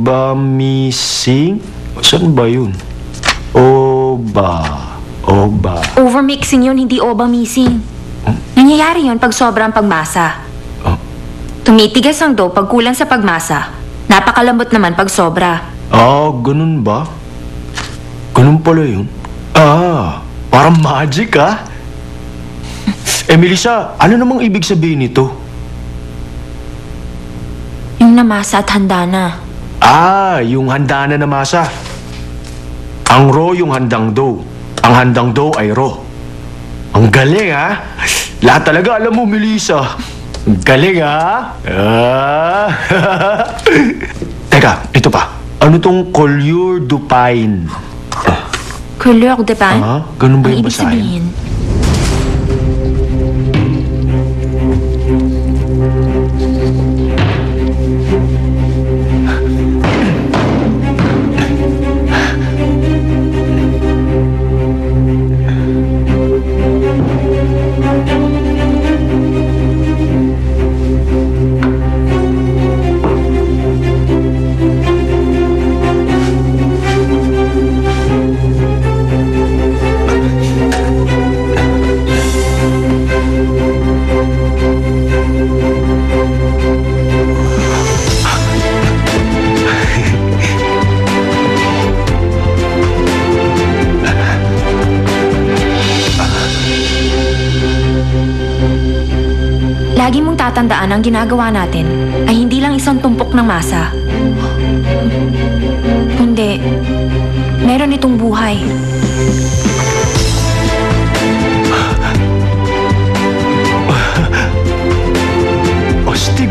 Overmixing? Saan ba yun? Oba. Overmixing yun, hindi oba-missing. Nangyayari yun pag sobrang pagmasa. Tumitigas ang dough pag kulang sa pagmasa. Napakalambot naman pag sobra. Ganun ba? Ganun pala yun? Parang magic Melissa, ano namang ibig sabihin nito? Yung namasa at handa na. Yung handa na masa. Ang raw yung handang dough. Ang handang dough ay raw. Ang galing Lahat talaga alam mo, Melissa. Ang galing Teka, ito pa. Ano tong Couleur du Pine? Couleur de pain? Ganun ba ang yung ibig basahin? sabihin? Lagi mong tatandaan ang ginagawa natin ay hindi lang isang tumpok ng masa. Kundi, meron itong buhay. Astig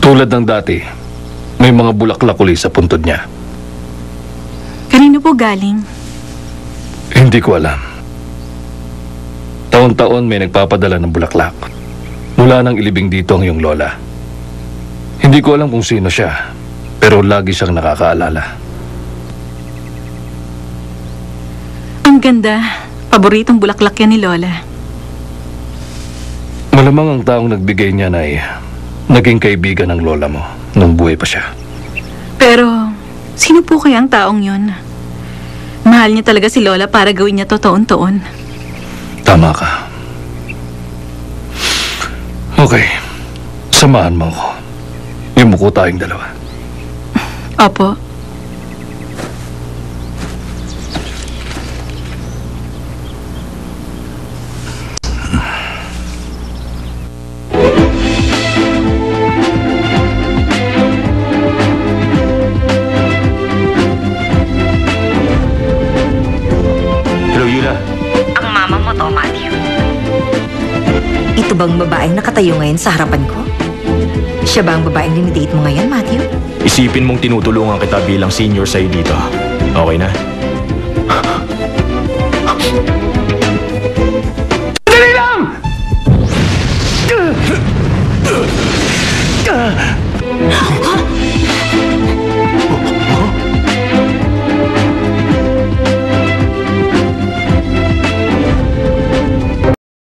Tulad ng dati, may mga bulaklak uli sa puntod niya. Kanino po galing? Hindi ko alam. Taon-taon may nagpapadala ng bulaklak. Mula nang ilibing dito ang iyong lola. Hindi ko alam kung sino siya, pero lagi siyang nakakaalala. Ang ganda. Paboritong bulaklak yan ni Lola. Malamang ang taong nagbigay niya ay naging kaibigan ng lola mo nung buhay pa siya. Pero, sino po kaya ang taong yun? Mahal niya talaga si Lola para gawin niya to taon-taon. Tama ka. Okay, samahan mo ako. Yumuko tayong dalawa. Opo. Ito bang babaeng nakatayo ngayon sa harapan ko? Siya ba ang babaeng dinidate mo ngayon, Matthew? Isipin mong tinutulungan kita bilang senior sa'yo dito. Okay na?